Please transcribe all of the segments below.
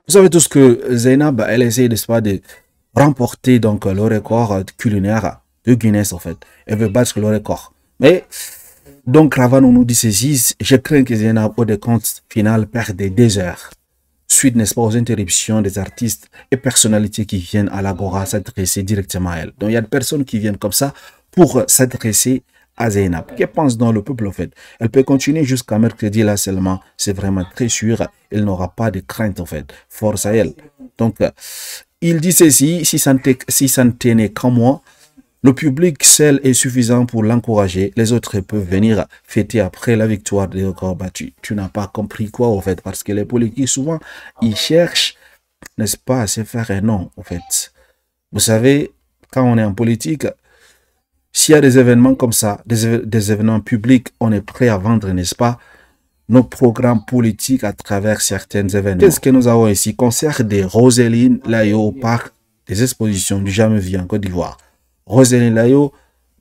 Vous savez tous que Zainab, elle essaie de remporter donc le record culinaire de Guinness en fait. Elle veut battre le record. Mais donc Ravano nous dit ceci, je crains que Zainab au décompte final perde des heures. Suite, n'est-ce pas, aux interruptions des artistes et personnalités qui viennent à l'Agora s'adresser directement à elle. Donc il y a des personnes qui viennent comme ça pour s'adresser à Zainab. Que pense donc le peuple en fait? Elle peut continuer jusqu'à mercredi là seulement. C'est vraiment très sûr. Elle n'aura pas de crainte en fait. Force à elle. Donc il dit ceci, si ça ne tenait qu'à moi, le public seul est suffisant pour l'encourager. Les autres peuvent venir fêter après la victoire des records battus. Tu n'as pas compris quoi, en fait, parce que les politiques, souvent, ils cherchent, n'est-ce pas, à se faire un nom, en fait. Vous savez, quand on est en politique, s'il y a des événements comme ça, des événements publics, on est prêt à vendre, n'est-ce pas, nos programmes politiques à travers certains événements. Qu'est-ce que nous avons ici? Concert de Roseline Layo au parc des expositions du Jamais Vu en Côte d'Ivoire. Roseline Layo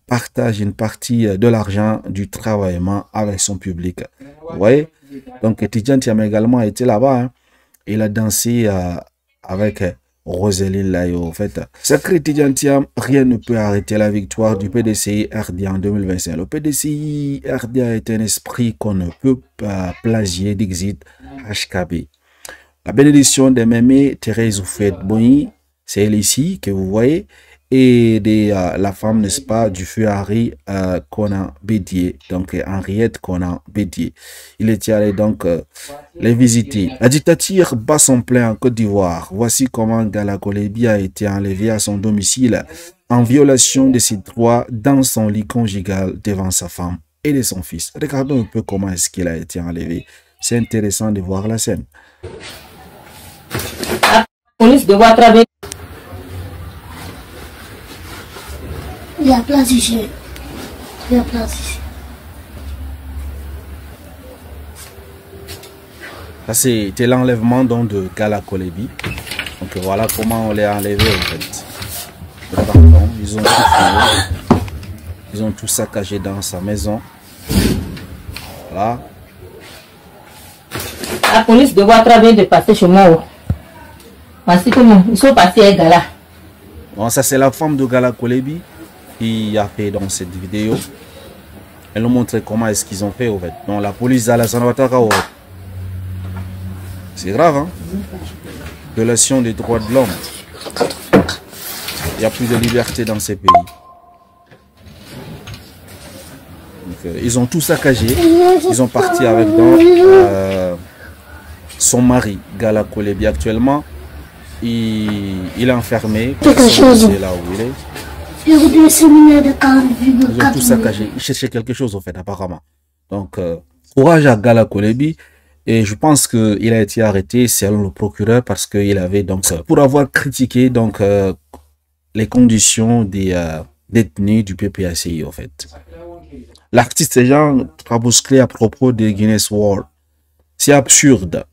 partage une partie de l'argent du travaillement avec son public. Vous voyez? Donc, Tidjane Thiam également été là-bas. Hein. Il a dansé avec Roseline Layo. En fait, sacré Tidjane Thiam, rien ne peut arrêter la victoire du PDCI RDA en 2025. Le PDCI RDA est un esprit qu'on ne peut pas plagier d'Exit HKB. La bénédiction de Mémé Thérèse Oufouette-Boni, c'est elle ici que vous voyez. Et de la femme, n'est-ce pas, du feu Harry Conan Bédier, donc Henriette Conan Bédier. Il était allé donc les visiter. La dictature bat son plein en Côte d'Ivoire. Voici comment Gala Kolebi a été enlevé à son domicile en violation de ses droits dans son lit conjugal devant sa femme et de son fils. Regardons un peu comment est-ce qu'il a été enlevé. C'est intéressant de voir la scène. La police doit travailler. Il y a place ici. Il y a place ici. Ça, c'était l'enlèvement de Gala Kolebi. Donc voilà comment on l'a enlevé en fait. Pardon, ils ont tout fouillé. Ils ont tout saccagé dans sa maison. Voilà. La police doit travailler de passer chez moi. Voici comment ils sont passés à Gala. Bon, ça c'est la femme de Gala Kolebi qui a fait dans cette vidéo. Elle nous montre comment est-ce qu'ils ont fait au fait. Donc la police à la Sanawataka, c'est grave, hein? Violation des droits de l'homme. Il n'y a plus de liberté dans ces pays. Donc, ils ont tout saccagé. Ils ont parti avec son mari, Gala Kolebi. Actuellement, il est enfermé. C'est là où il est. Ils ont tout saccagé. Ils cherchaient quelque chose, en fait, apparemment. Donc, courage à Gala Kolebi. Et je pense qu'il a été arrêté selon le procureur parce qu'il avait donc, pour avoir critiqué donc les conditions des détenus du PPACI, en fait. L'artiste Jean Trabousclé à propos de Guinness World. C'est absurde.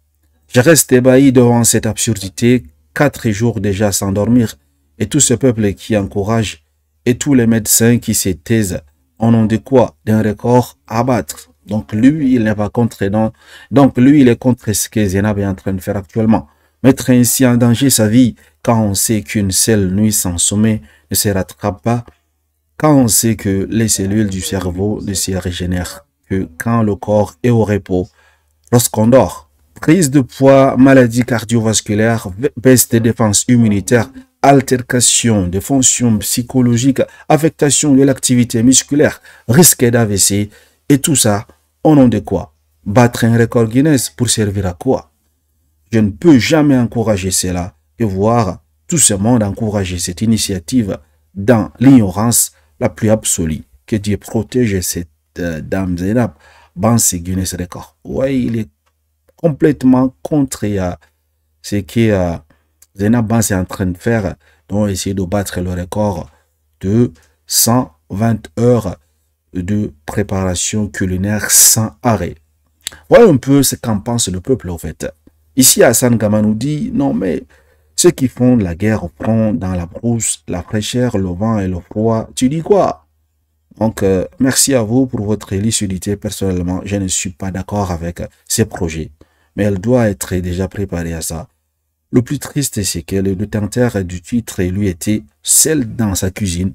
Je reste ébahi devant cette absurdité. 4 jours déjà sans dormir. Et tout ce peuple qui encourage et tous les médecins qui se taisent au nom de quoi? D'un record à battre. Donc lui, il n'est pas contre. Donc lui, il est contre ce que Zainab est en train de faire actuellement. Mettre ainsi en danger sa vie quand on sait qu'une seule nuit sans sommeil ne se rattrape pas. Quand on sait que les cellules du cerveau ne se régénèrent que quand le corps est au repos. Lorsqu'on dort, prise de poids, maladie cardiovasculaire, baisse des défenses immunitaires, altercation des fonctions psychologiques, affectation de l'activité musculaire, risque d'AVC et tout ça, au nom de quoi? Battre un record Guinness pour servir à quoi? Je ne peux jamais encourager cela et voir tout ce monde encourager cette initiative dans l'ignorance la plus absolue. Que Dieu protège cette dame Zainab, ban ce Guinness record. Ouais, il est complètement contre ce que Zainab Ban est en train de faire, donc essayer de battre le record de 120 heures de préparation culinaire sans arrêt. Voilà un peu ce qu'en pense le peuple en fait. Ici, Hassan Gama nous dit, non mais ceux qui font la guerre prennent dans la brousse, la fraîcheur, le vent et le froid. Tu dis quoi? Donc, merci à vous pour votre lucidité. Personnellement, je ne suis pas d'accord avec ces projets. Mais elle doit être déjà préparée à ça. Le plus triste, c'est que le détenteur du titre lui était seul dans sa cuisine.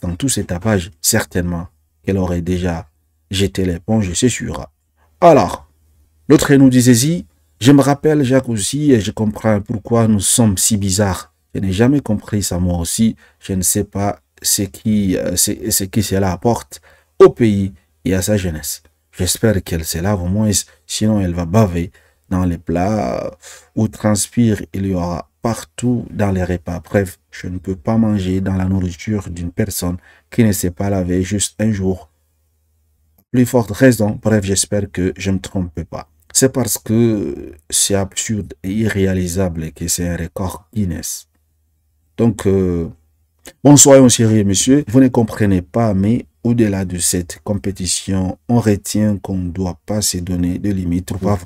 Dans tous ces tapages, certainement qu'elle aurait déjà jeté l'éponge, c'est sûr. Alors, l'autre nous disait, je me rappelle Jacques aussi et je comprends pourquoi nous sommes si bizarres. Je n'ai jamais compris ça moi aussi. Je ne sais pas ce qui cela apporte au pays et à sa jeunesse. J'espère qu'elle se lave au moins, sinon elle va baver dans les plats où transpire, il y aura partout dans les repas. Bref, je ne peux pas manger dans la nourriture d'une personne qui ne s'est pas lavé juste un jour. Plus forte raison, bref, j'espère que je ne me trompe pas. C'est parce que c'est absurde et irréalisable que c'est un record Guinness. Donc, bon, soyons sérieux, monsieur. Vous ne comprenez pas, mais au-delà de cette compétition, on retient qu'on ne doit pas se donner de limites pour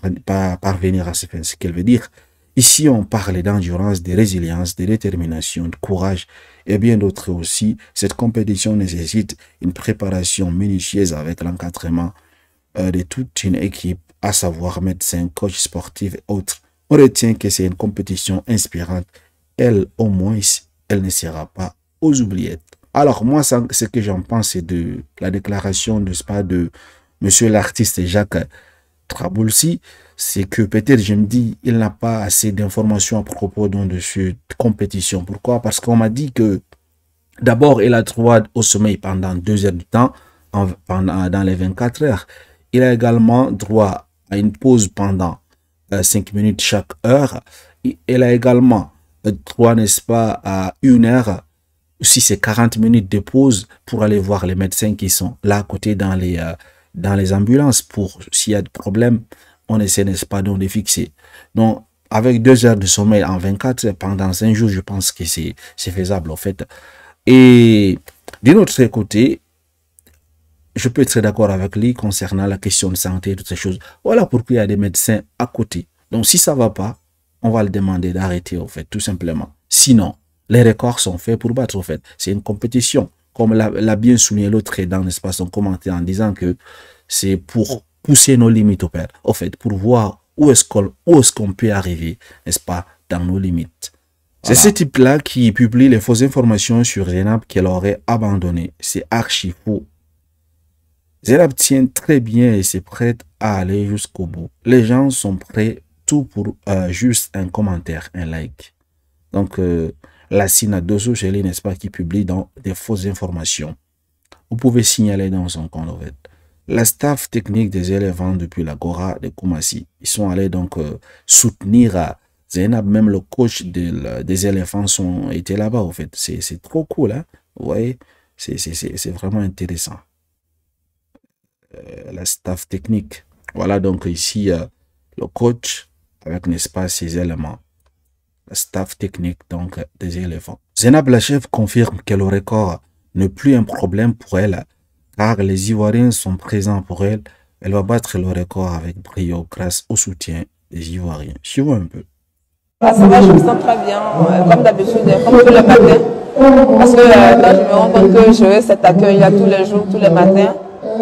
parvenir à ce qu'elle veut dire. Ici, on parle d'endurance, de résilience, de détermination, de courage et bien d'autres aussi. Cette compétition nécessite une préparation minutieuse avec l'encadrement de toute une équipe, à savoir médecins, coachs sportifs et autres. On retient que c'est une compétition inspirante. Elle, au moins, elle ne sera pas aux oubliettes. Alors, moi, ce que j'en pense, c'est de la déclaration, n'est-ce pas, de monsieur l'artiste Jacques Traboulsi, c'est que peut-être, je me dis, il n'a pas assez d'informations à propos de cette compétition. Pourquoi? Parce qu'on m'a dit que, d'abord, il a droit au sommeil pendant 2 heures du temps, dans les 24 heures. Il a également droit à une pause pendant 5 minutes chaque heure. Il a également droit, n'est-ce pas, à 1 heure, si c'est 40 minutes de pause pour aller voir les médecins qui sont là à côté dans les ambulances pour s'il y a des problèmes, on essaie, n'est-ce pas, de les fixer. Donc, avec 2 heures de sommeil en 24 heures pendant 5 jours, je pense que c'est faisable, en fait. Et d'un autre côté, je peux être d'accord avec lui concernant la question de santé et toutes ces choses. Voilà pourquoi il y a des médecins à côté. Donc, si ça ne va pas, on va le demander d'arrêter, en fait, tout simplement. Sinon, les records sont faits pour battre, en fait. C'est une compétition. Comme l'a bien souligné l'autre dans l'espace, son commentaire en disant que c'est pour pousser nos limites, au fait, pour voir où est-ce qu'on peut arriver, n'est-ce pas, dans nos limites. Voilà. C'est ce type-là qui publie les fausses informations sur Zainab qu'elle aurait abandonné. C'est archi faux. Zainab tient très bien et c'est prête à aller jusqu'au bout. Les gens sont prêts tout pour juste un commentaire, un like. Donc, la Sina Dosso Chéli, n'est-ce pas, qui publie dans des fausses informations. Vous pouvez signaler dans son compte, en fait. La staff technique des éléphants depuis l'Agora de Koumassi, ils sont allés donc soutenir Zainab, même le coach des éléphants était là-bas, en fait. C'est trop cool, hein. Vous voyez, c'est vraiment intéressant. La staff technique. Voilà donc ici le coach avec, n'est-ce pas, ses éléments. La staff technique donc des éléphants. Zainab la chef confirme que le record n'est plus un problème pour elle car les Ivoiriens sont présents pour elle. Elle va battre le record avec brio grâce au soutien des Ivoiriens. Suivons un peu. Ça va, je me sens très bien, comme d'habitude, comme tout le matin. Parce que quand je me rends compte que j'ai cet accueil-là tous les jours, tous les matins,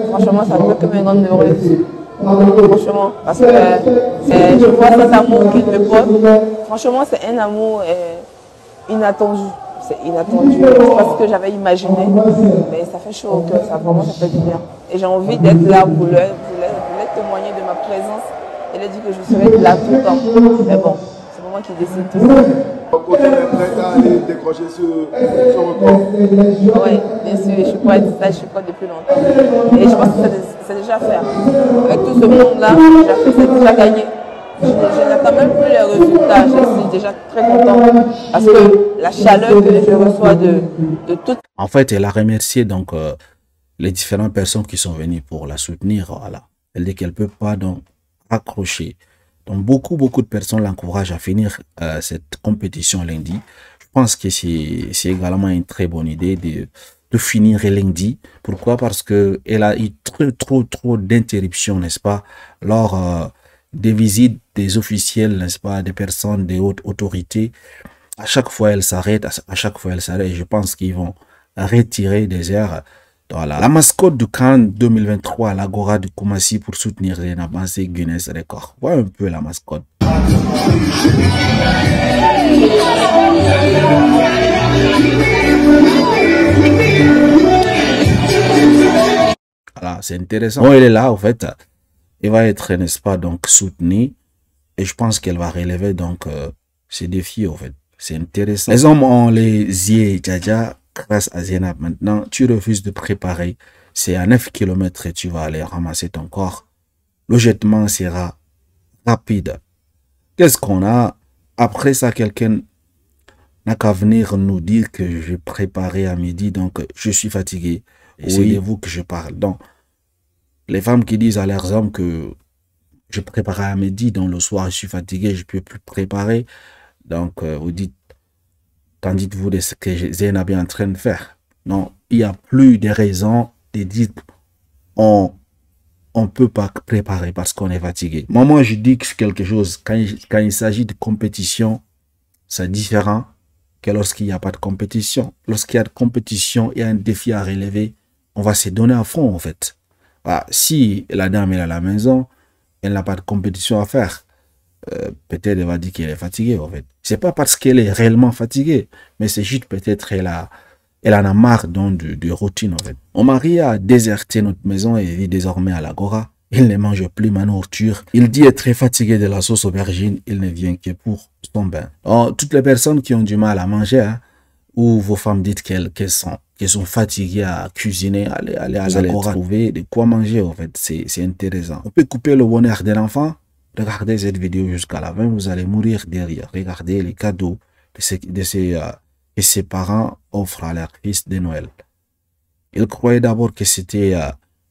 franchement, ça ne peut que me rendre heureuse. Franchement, parce que je vois cet amour qu'il me porte. Franchement, c'est un amour inattendu. C'est inattendu. C'est pas ce que j'avais imaginé. Mais ça fait chaud au cœur, ça vraiment ça fait du bien. Et j'ai envie d'être là pour leur témoigner de ma présence et leur dire que je serai là tout le temps. Mais bon, c'est moi qui décide tout ça. Côté est prête à aller décrocher ce record. Oui, bien sûr, je suis prête, ça je suis prête depuis longtemps. Et je pense que c'est déjà fait. Avec tout ce monde-là, c'est déjà gagné. Je n'attends même plus les résultats, je suis déjà très contente parce que la chaleur que je reçois de toutes. En fait, elle a remercié donc les différentes personnes qui sont venues pour la soutenir. Voilà. Elle dit qu'elle ne peut pas donc accrocher. Donc beaucoup de personnes l'encouragent à finir cette compétition lundi. Je pense que c'est également une très bonne idée de finir lundi. Pourquoi? Parce que elle a eu trop d'interruptions, n'est-ce pas, lors des visites des officiels, n'est-ce pas, des personnes, des hautes autorités. À chaque fois, elle s'arrête, à chaque fois, elle s'arrête. Je pense qu'ils vont retirer des airs. Voilà. La mascotte du Cannes 2023 à l'Agora de Koumassi pour soutenir Zainab, c'est Guinness Record. Voilà un peu la mascotte. c'est intéressant. Bon, elle est là, en fait. Elle va être, n'est-ce pas, donc soutenue. Et je pense qu'elle va relever donc ces défis, en fait. C'est intéressant. Les hommes ont les yeux, Djadja, grâce à Zainab. Maintenant, tu refuses de préparer. C'est à 9 km et tu vas aller ramasser ton corps. Le jetement sera rapide. Qu'est-ce qu'on a? Après ça, quelqu'un n'a qu'à venir nous dire que j'ai préparé à midi, donc je suis fatigué. Et c'est de vous que je parle. Donc, les femmes qui disent à leurs hommes que je préparais à midi, donc le soir je suis fatigué, je ne peux plus préparer. Donc, vous dites, qu'en dites-vous de ce que Zainab est en train de faire? Non, il n'y a plus de raison de dire on ne peut pas préparer parce qu'on est fatigué. Moi, je dis que c'est quelque chose, quand il s'agit de compétition, c'est différent que lorsqu'il n'y a pas de compétition. Lorsqu'il y a de compétition, il y a un défi à relever, on va se donner à fond en fait. Bah, si la dame est à la maison, elle n'a pas de compétition à faire, peut-être elle va dire qu'elle est fatiguée en fait. C'est pas parce qu'elle est réellement fatiguée, mais c'est juste peut-être elle en a marre de routine en fait. Mon mari a déserté notre maison et vit désormais à l'Agora. Il ne mange plus ma nourriture. Il dit être très fatigué de la sauce aubergine. Il ne vient que pour son bain. Alors, toutes les personnes qui ont du mal à manger, hein, ou vos femmes dites qu'elles sont fatiguées à cuisiner, aller à l'Agora, trouver de quoi manger en fait. C'est intéressant. On peut couper le bonheur de l'enfant. Regardez cette vidéo jusqu'à la fin, vous allez mourir derrière. Regardez les cadeaux que ses parents offrent à leur fils de Noël. Ils croyaient d'abord que c'était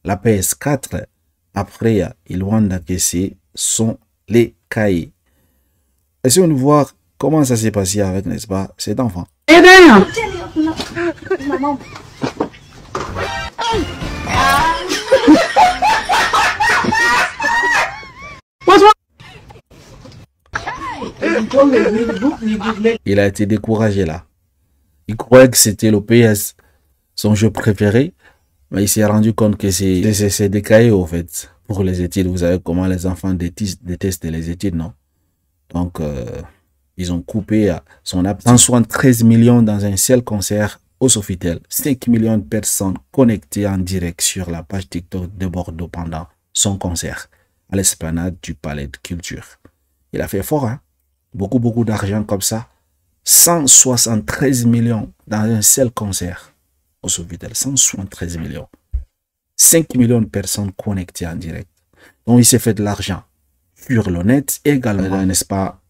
la PS4. Après, ils vont d'encaisser les cahiers. Essayons de voir comment ça s'est passé avec, n'est-ce pas, cet enfant. Eh bien, maman. Il a été découragé là. Il croyait que c'était le PS, son jeu préféré. Mais il s'est rendu compte que c'est des cahiers, au fait, pour les études. Vous savez comment les enfants détestent les études, non? Donc, ils ont coupé son app. 173 millions dans un seul concert au Sofitel. 5 millions de personnes connectées en direct sur la page TikTok de Bordeaux pendant son concert à l'esplanade du Palais de Culture. Il a fait fort, hein? Beaucoup d'argent comme ça. 173 millions dans un seul concert. Au Sofitel, 173 millions. 5 millions de personnes connectées en direct. Donc, il s'est fait de l'argent sur le net également, n'est-ce pas,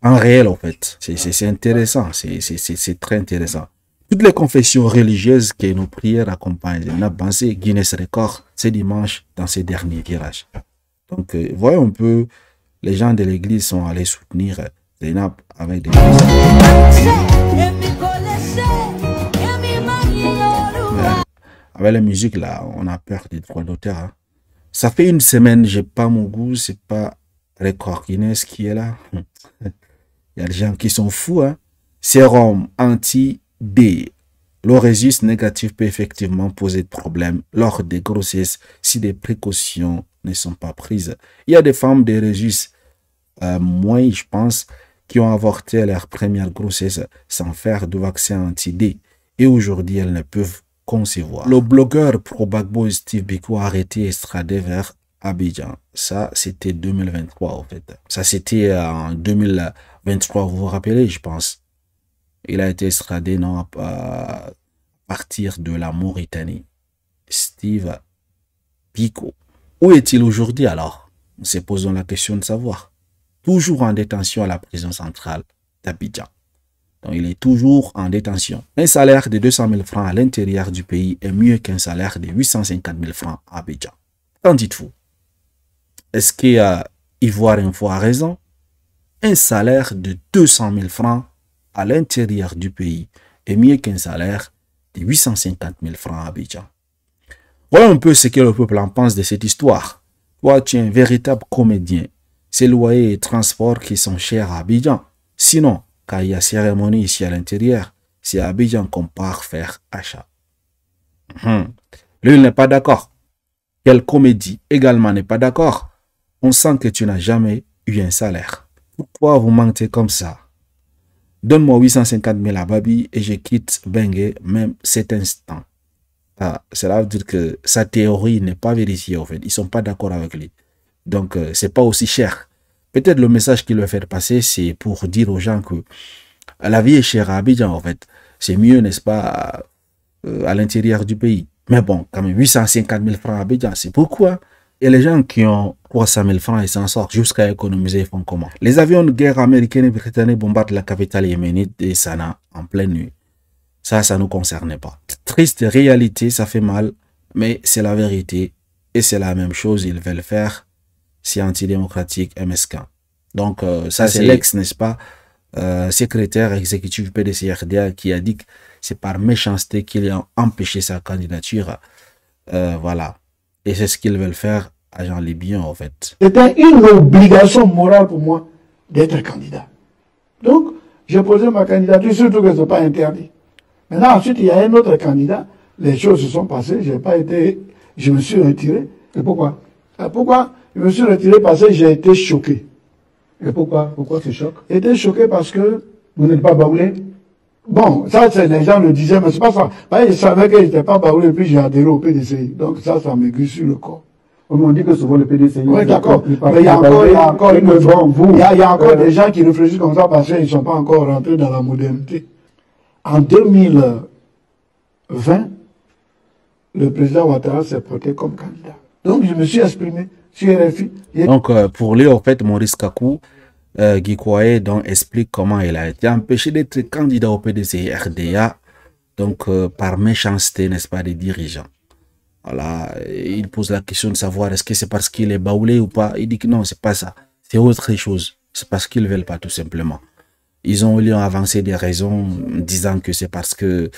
en réel, en fait. C'est intéressant, c'est très intéressant. Toutes les confessions religieuses que nos prières accompagnent, on a pensé Guinness Record ce dimanche dans ces derniers virages. Donc, voyons un peu, les gens de l'église sont allés soutenir Zainab avec des avec la musique là, on a peur des droits d'auteur. Hein. Ça fait une semaine, j'ai pas mon goût, c'est pas Record Guinness qui est là. Il y a des gens qui sont fous. Hein. Sérum anti-B. Le résus négatif peut effectivement poser problème lors des grossesses si des précautions ne sont pas prises. Il y a des femmes de résus, moins je pense, qui ont avorté leur première grossesse sans faire de vaccin anti-D. Et aujourd'hui, elles ne peuvent concevoir. Le blogueur pro-Gbagbo Steve Biko a arrêté et extradé vers Abidjan. Ça, c'était 2023 en fait. Ça, c'était en 2023, vous vous rappelez, je pense. Il a été extradé non, à partir de la Mauritanie. Steve Biko. Où est-il aujourd'hui alors? On se pose la question de savoir. Toujours en détention à la prison centrale d'Abidjan. Donc, il est toujours en détention. Un salaire de 200 000 francs à l'intérieur du pays est mieux qu'un salaire de 850 000 francs à Abidjan. Qu'en dites-vous? Est-ce que Ivoire Info a raison? Un salaire de 200 000 francs à l'intérieur du pays est mieux qu'un salaire de 850 000 francs à Abidjan. Voilà un peu ce que le peuple en pense de cette histoire. Toi, tu es un véritable comédien. C'est loyer et transport qui sont chers à Abidjan. Sinon, quand il y a cérémonie ici à l'intérieur, c'est à Abidjan qu'on part faire achat. Lui, il n'est pas d'accord. Quelle comédie également n'est pas d'accord. On sent que tu n'as jamais eu un salaire. Pourquoi vous mentez comme ça? Donne-moi 850 000 à Babi et je quitte Bengue même cet instant. cela veut dire que sa théorie n'est pas vérifiée, en fait. Ils sont pas d'accord avec lui. Donc, c'est pas aussi cher. Peut-être le message qu'il veut faire passer, c'est pour dire aux gens que la vie est chère à Abidjan, en fait. C'est mieux, n'est-ce pas, à l'intérieur du pays. Mais bon, quand même, 850 000 francs à Abidjan, c'est beaucoup, hein. Et les gens qui ont 300 000 francs, ils s'en sortent jusqu'à économiser, ils font comment? Les avions de guerre américains et britanniques bombardent la capitale yéménite de Sanaa en pleine nuit. Ça ne nous concerne pas. Triste réalité, ça fait mal, mais c'est la vérité. Et c'est la même chose, ils veulent faire. C'est antidémocratique et mesquin. Donc, ça, c'est l'ex, n'est-ce pas, secrétaire exécutif du PDC-RDA qui a dit que c'est par méchanceté qu'il a empêché sa candidature. Voilà. Et c'est ce qu'ils veulent faire à Jean Libyen, en fait. C'était une obligation morale pour moi d'être candidat. Donc, j'ai posé ma candidature, surtout que ce n'est pas interdit. Maintenant, ensuite, il y a un autre candidat. Les choses se sont passées. Je me suis retiré. Et pourquoi? Pourquoi je me suis retiré? Parce que j'ai été choqué. Et pourquoi? Pourquoi ce choc? J'ai été choqué parce que vous n'êtes pas baoulé. Bon, ça, les gens le disaient, mais c'est pas ça. Je savais que je n'étais pas baoulé, puis j'ai adhéré au PDCI. Donc ça me glisse sur le corps. On m'a dit que souvent le PDCI... Oui, d'accord. Mais il y a encore des gens qui réfléchissent comme ça parce qu'ils ne sont pas encore rentrés dans la modernité. En 2020, le président Ouattara s'est porté comme candidat. Donc, je me suis exprimé sur RFI. Donc, pour lui, en fait, Maurice Kakou, Guy Koye, donc, explique comment il a été empêché d'être candidat au PDC-RDA, donc, par méchanceté, n'est-ce pas, des dirigeants. Voilà, il pose la question de savoir est-ce que c'est parce qu'il est baoulé ou pas. Il dit que non, c'est pas ça. C'est autre chose. C'est parce qu'ils ne veulent pas, tout simplement. Ils ont avancé des raisons disant que c'est parce que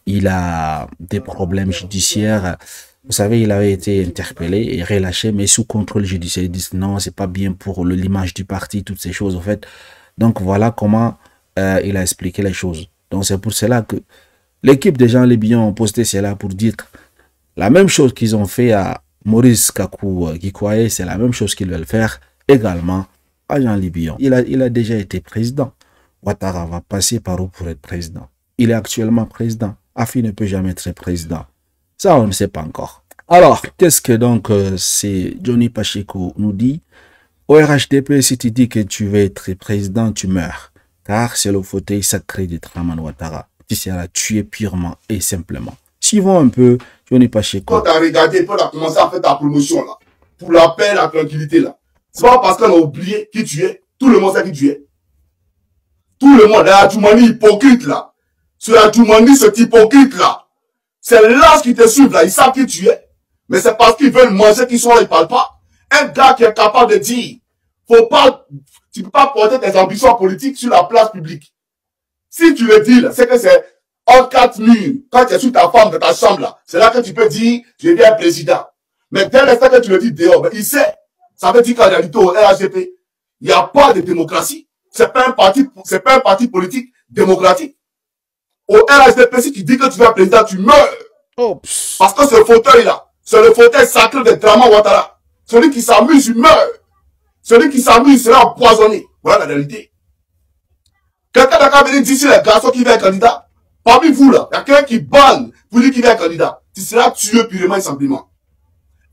il a des problèmes judiciaires. Vous savez, il avait été interpellé et relâché, mais sous contrôle judiciaire. Ils disent non, c'est pas bien pour l'image du parti, toutes ces choses, en fait. Donc, voilà comment il a expliqué les choses. Donc, c'est pour cela que l'équipe des Jean Libyen ont posté cela pour dire que la même chose qu'ils ont fait à Maurice Kakou Guy Koye, c'est la même chose qu'ils veulent faire également à Jean Libyen. Il a déjà été président. Ouattara va passer par où pour être président? Il est actuellement président. Afi ne peut jamais être président. Ça, on ne sait pas encore. Alors, qu'est-ce que donc c'est Johnny Pacheco nous dit? Au RHDP, si tu dis que tu veux être président, tu meurs. Car c'est le fauteuil sacré de Draman Ouattara. Tu seras tué purement et simplement. Suivons un peu Johnny Pacheco. Quand tu as regardé, quand tu as commencé à faire ta promotion là, pour la paix, la tranquillité là, c'est pas parce qu'on a oublié qui tu es. Tout le monde sait qui tu es. Tout le monde, la Toumani hypocrite là. C'est la Toumani, cet hypocrite là. C'est l'âge qui te suivent là, ils savent qui tu es. Mais c'est parce qu'ils veulent manger qu'ils sont là, ils parlent pas. Un gars qui est capable de dire, tu peux pas porter tes ambitions politiques sur la place publique. Si tu le dis là, c'est que c'est hors 4 murs, quand tu es sur ta femme dans ta chambre là, c'est là que tu peux dire, je deviens président. Mais dès l'instant que tu le dis dehors, ben, il sait. Ça veut dire qu'en réalité, au RHDP, il n'y a pas de démocratie. C'est pas un parti politique démocratique. Au RHDP, si tu dis que tu veux un président, tu meurs. Oops. Parce que ce fauteuil-là, c'est le fauteuil sacré de Draman Ouattara. Celui qui s'amuse, il meurt. Celui qui s'amuse sera empoisonné. Voilà la réalité. Quelqu'un n'a qu'à venir d'ici les garçons qui veulent être candidat. Parmi vous, là, il y a quelqu'un qui banne pour dire qu'il veut être candidat. Tu seras tué purement et simplement.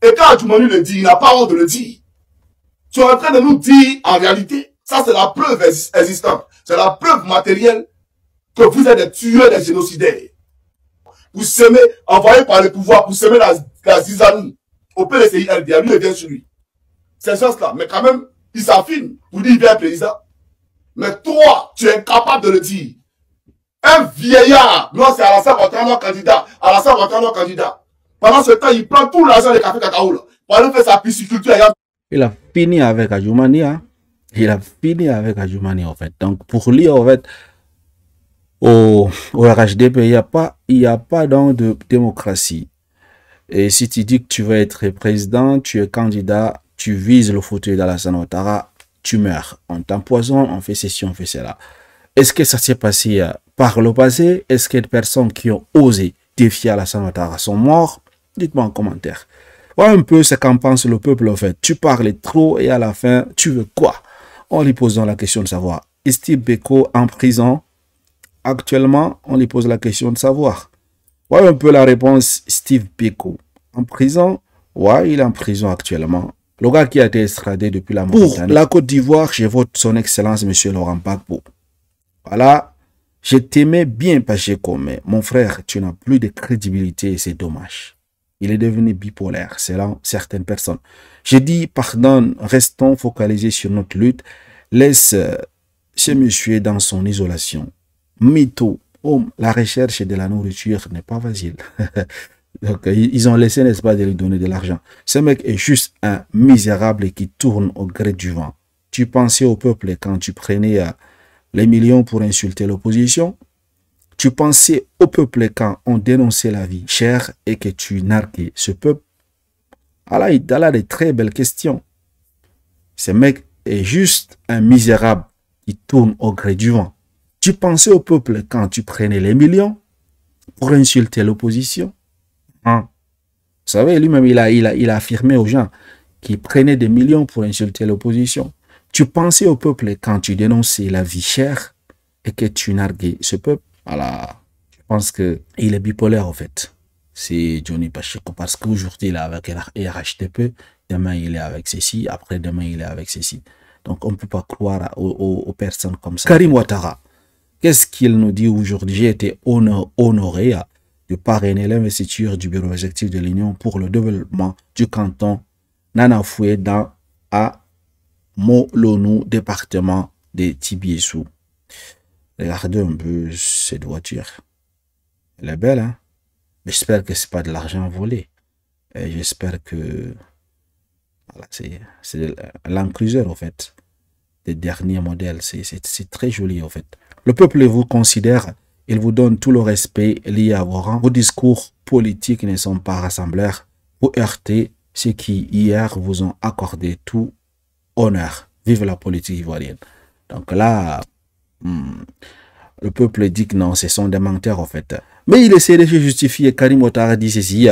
Et quand Adjoumani le dit, il n'a pas honte de le dire. Tu es en train de nous dire, en réalité, ça c'est la preuve existante. C'est la preuve matérielle que vous êtes des tueurs, des génocidaires. Vous semez, envoyé par le pouvoir, pour semer la zizanie au PDCI LDA, lui, il vient sur lui. C'est ça, mais quand même, il s'affine pour dire qu'il vient président. Mais toi, tu es incapable de le dire. Un vieillard, non, c'est Alassane Ouattara candidat, Alassane Ouattara candidat. Pendant ce temps, il prend tout l'argent des cafés cacao, là, pour aller faire sa pisciculture. Il a fini avec Adjoumani, hein. Il a fini avec Adjoumani, en fait. Donc, pour lui, en fait, au RHDP, il n'y a pas donc de démocratie. Et si tu dis que tu veux être président, tu es candidat, tu vises le fauteuil d'Alassane Ouattara, tu meurs. On t'empoisonne, on fait ceci, on fait cela. Est-ce que ça s'est passé par le passé? Est-ce que les personnes qui ont osé défier Alassane Ouattara sont morts? Dites-moi en commentaire. Voilà un peu ce qu'en pense le peuple, en fait. Tu parles trop et à la fin, tu veux quoi? On lui pose la question de savoir. Est-Steve Beko en prison? Actuellement, on lui pose la question de savoir. Voilà un peu la réponse Steve Biko. En prison? Ouais, il est en prison actuellement. Le gars qui a été extradé depuis la Mauritanie. Pour la Côte d'Ivoire, je vote son excellence, monsieur Laurent Gbagbo. Voilà. Je t'aimais bien, Pacheco, mais mon frère, tu n'as plus de crédibilité et c'est dommage. Il est devenu bipolaire, selon certaines personnes. J'ai dit, pardon, restons focalisés sur notre lutte. Laisse ce monsieur dans son isolation. Mytho. Oh, la recherche de la nourriture n'est pas facile. Donc, ils ont laissé, n'est-ce pas, de lui donner de l'argent. Ce mec est juste un misérable qui tourne au gré du vent. Tu pensais au peuple quand tu prenais les millions pour insulter l'opposition. Tu pensais au peuple quand on dénonçait la vie chère et que tu narguais ce peuple. Alors, il a là de très belles questions. Ce mec est juste un misérable qui tourne au gré du vent. Tu pensais au peuple quand tu prenais les millions pour insulter l'opposition. Hein? Vous savez, lui-même, il a affirmé aux gens qui prenaient des millions pour insulter l'opposition. Tu pensais au peuple quand tu dénonçais la vie chère et que tu narguais ce peuple. Voilà, je pense qu'il est bipolaire en fait. C'est Johnny Pacheco parce qu'aujourd'hui il est avec RHTP, demain il est avec ceci, après demain il est avec ceci. Donc on ne peut pas croire aux personnes comme ça. Karim Ouattara, qu'est-ce qu'il nous dit aujourd'hui? J'ai été honoré de parrainer l'investiture du bureau exécutif de l'Union pour le développement du canton Nanafoué dans Molonou, département de Tibiésou. Regardez un peu cette voiture. Elle est belle, hein? J'espère que ce n'est pas de l'argent volé. J'espère que voilà, c'est Land Cruiser, en fait. Des derniers modèles. C'est très joli, en fait. Le peuple vous considère, il vous donne tout le respect lié à vos rangs. Vos discours politiques ne sont pas rassembleurs. Vous heurtez ceux qui, hier, vous ont accordé tout honneur. Vive la politique ivoirienne. Donc là, le peuple dit que non, ce sont des menteurs en fait. Mais il essaie de se justifier. Karim Ouattara dit ceci.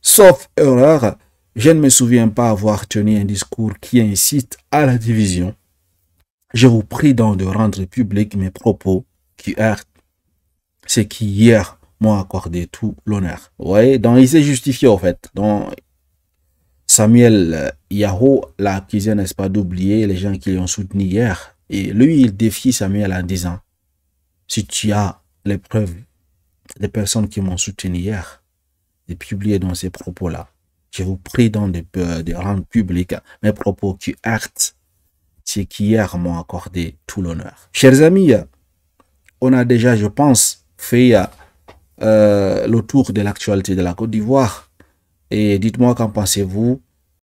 Sauf erreur, je ne me souviens pas avoir tenu un discours qui incite à la division. Je vous prie donc de rendre public mes propos qui heurtent ceux qui hier m'ont accordé tout l'honneur. Vous voyez, donc il s'est justifié en fait. Donc Samuel Yahoo l'a accusé, n'est-ce pas, d'oublier les gens qui l'ont soutenu hier. Et lui, il défie Samuel en disant, si tu as les preuves des personnes qui m'ont soutenu hier, de publier dans ces propos-là, je vous prie donc de rendre public mes propos qui heurtent ceux qui hier m'ont accordé tout l'honneur. Chers amis, on a déjà, je pense, fait le tour de l'actualité de la Côte d'Ivoire. Et dites-moi qu'en pensez-vous.